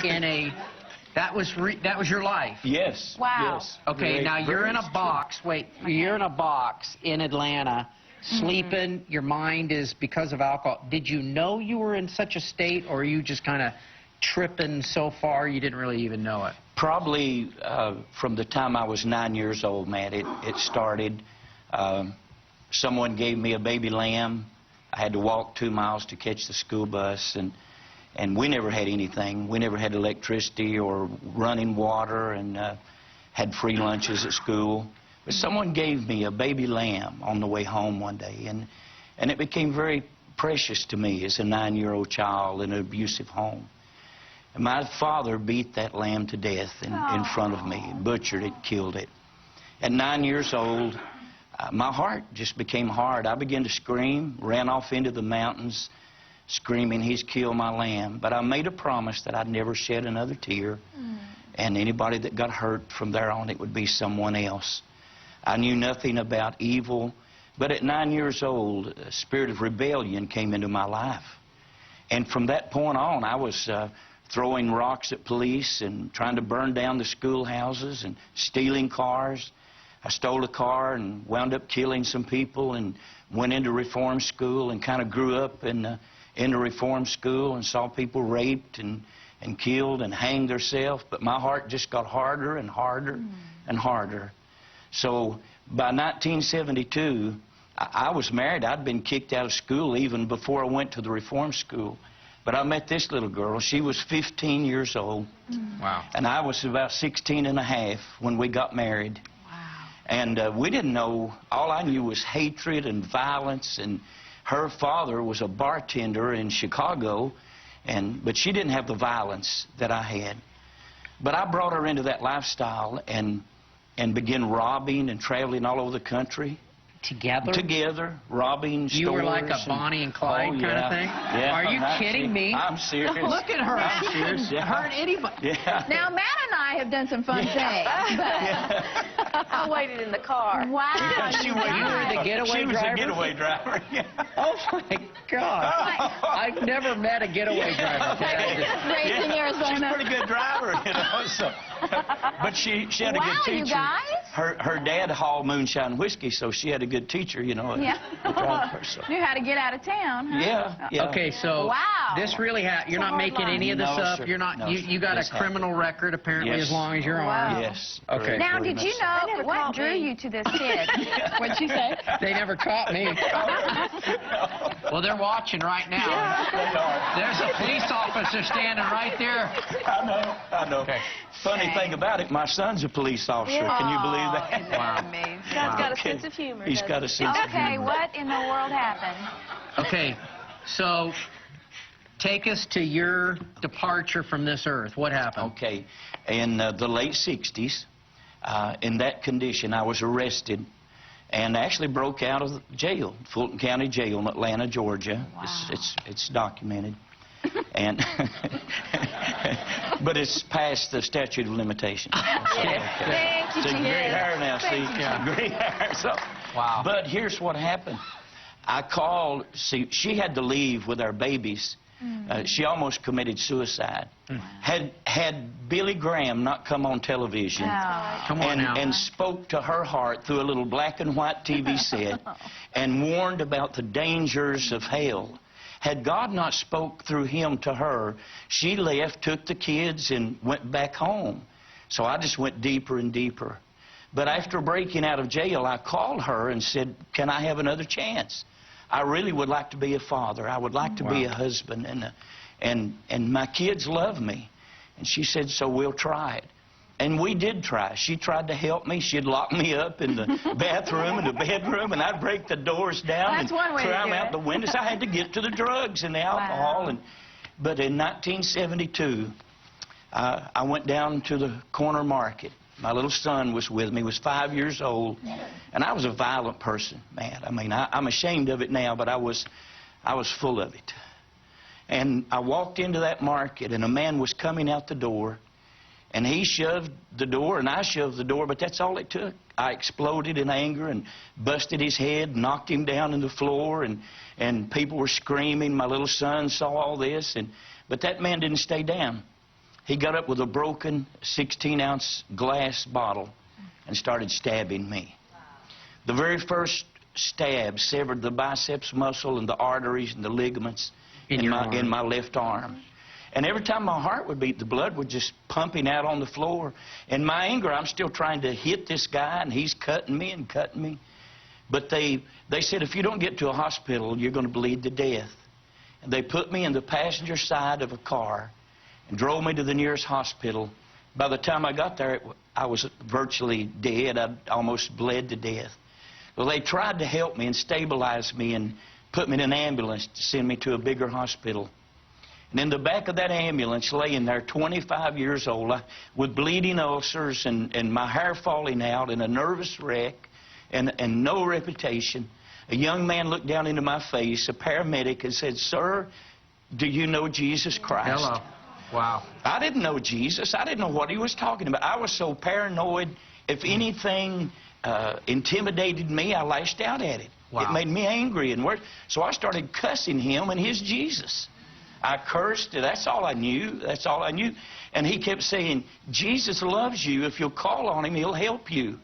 in a... That was your life? Yes. Wow. Yes. Okay, now you're in a box. Wait, you're in a box in Atlanta, sleeping. Your mind is because of alcohol. Did you know you were in such a state, or are you just kind of tripping so far you didn't really even know it? Probably from the time I was 9 years old, Matt, it started. Someone gave me a baby lamb. I had to walk 2 miles to catch the school bus, and we never had anything. We never had electricity or running water, and had free lunches at school. But someone gave me a baby lamb on the way home one day, and it became very precious to me as a 9-year-old child in an abusive home. And my father beat that lamb to death in front of me, butchered it, killed it. At 9 years old, my heart just became hard. I began to scream, ran off into the mountains, screaming, "He's killed my lamb." But I made a promise that I'd never shed another tear, and anybody that got hurt from there on, it would be someone else. I knew nothing about evil, but at 9 years old, a spirit of rebellion came into my life. And from that point on, I was throwing rocks at police and trying to burn down the schoolhouses and stealing cars. I stole a car and wound up killing some people and went into reform school and kind of grew up in the reform school and saw people raped and killed and hanged themselves. But my heart just got harder and harder and harder. So by 1972, I was married. I'd been kicked out of school even before I went to the reform school. But I met this little girl. She was 15 years old. Wow. And I was about 16 and a half when we got married. Wow. And we didn't know. All I knew was hatred and violence. And her father was a bartender in Chicago. But she didn't have the violence that I had. But I brought her into that lifestyle and began robbing and traveling all over the country. Together? Together, robbing stores. You were like a Bonnie and Clyde kind of thing? Yeah. Are you kidding me? I'm serious. Look at her. I'm She serious. couldn't hurt anybody. Yeah. Now, Matt and I have done some fun things. But I waited in the car. wow, She you was guys. the getaway She was driver? a getaway driver. Oh, my God. I've never met a getaway driver. Raised in She's a Arizona. pretty good driver, you know. So. But she had a good teacher. You guys. Her dad hauled moonshine and whiskey, so she had a good teacher, you know. Yeah. to drive her, so. Knew how to get out of town, huh? Yeah. Okay, so Wow. this really you're not making any of this No, up. sir. You're not. No, you got this a criminal record apparently Yes. as long as you're Wow. armed. Yes. Okay. very, Now, very did you much so. know what drew you to this kid? What'd you say? They never caught me. Well, they're watching right now. They are. There's a police officer standing right there. I know. Okay. Funny thing about it, my son's a police officer. Can you believe that? Wow. Amazing. God's got a Okay. sense of humor. He's got a sense of Okay, humor. what in the world happened? Okay, so take us to your departure from this earth. What happened? Okay. In the late 60s, in that condition, I was arrested and actually broke out of jail, Fulton County Jail in Atlanta, Georgia. Wow. It's documented. And but it's past the statute of limitations. Thank you, See, Jesus. gray hair now, see? Yeah. Gray hair. So, Wow. But here's what happened. I called, see, she had to leave with our babies. She almost committed suicide. Had Billy Graham not come on television Come on now. and spoke to her heart through a little black and white TV set and warned about the dangers of hell. Had God not spoke through him to her, she left, took the kids, and went back home. So I just went deeper and deeper. But after breaking out of jail, I called her and said, "Can I have another chance? I really would like to be a father. I would like to be a husband, and my kids love me." And she said, "So we'll try it." And we did try. She tried to help me. She'd lock me up in the bathroom and the bedroom, and I'd break the doors down That's one way to climb do out it. the windows. I had to get to the drugs and the alcohol. Wow. But in 1972, I went down to the corner market. My little son was with me. He was 5 years old, and I was a violent person, man. I mean, I'm ashamed of it now, but I was full of it. And I walked into that market, and a man was coming out the door, and he shoved the door, and I shoved the door, but that's all it took. I exploded in anger and busted his head, knocked him down on the floor, and people were screaming. My little son saw all this, but that man didn't stay down. He got up with a broken 16-ounce glass bottle and started stabbing me. The very first stab severed the biceps muscle and the arteries and the ligaments in my left arm. And every time my heart would beat, the blood was just pumping out on the floor. In my anger, I'm still trying to hit this guy, and he's cutting me and cutting me. But they said, if you don't get to a hospital, you're going to bleed to death. And they put me in the passenger side of a car and drove me to the nearest hospital. By the time I got there, I was virtually dead. I almost bled to death. Well, they tried to help me and stabilize me and put me in an ambulance to send me to a bigger hospital. And in the back of that ambulance, laying there, 25 years old, with bleeding ulcers and my hair falling out and a nervous wreck and no reputation, a young man looked down into my face, a paramedic, and said, "Sir, do you know Jesus Christ?" Hello. Wow. I didn't know Jesus. I didn't know what he was talking about. I was so paranoid. If anything intimidated me, I lashed out at it. Wow. It made me angry and worse. So I started cussing him and his Jesus. I cursed. That's all I knew. That's all I knew. And he kept saying, "Jesus loves you. If you'll call on him, he'll help you."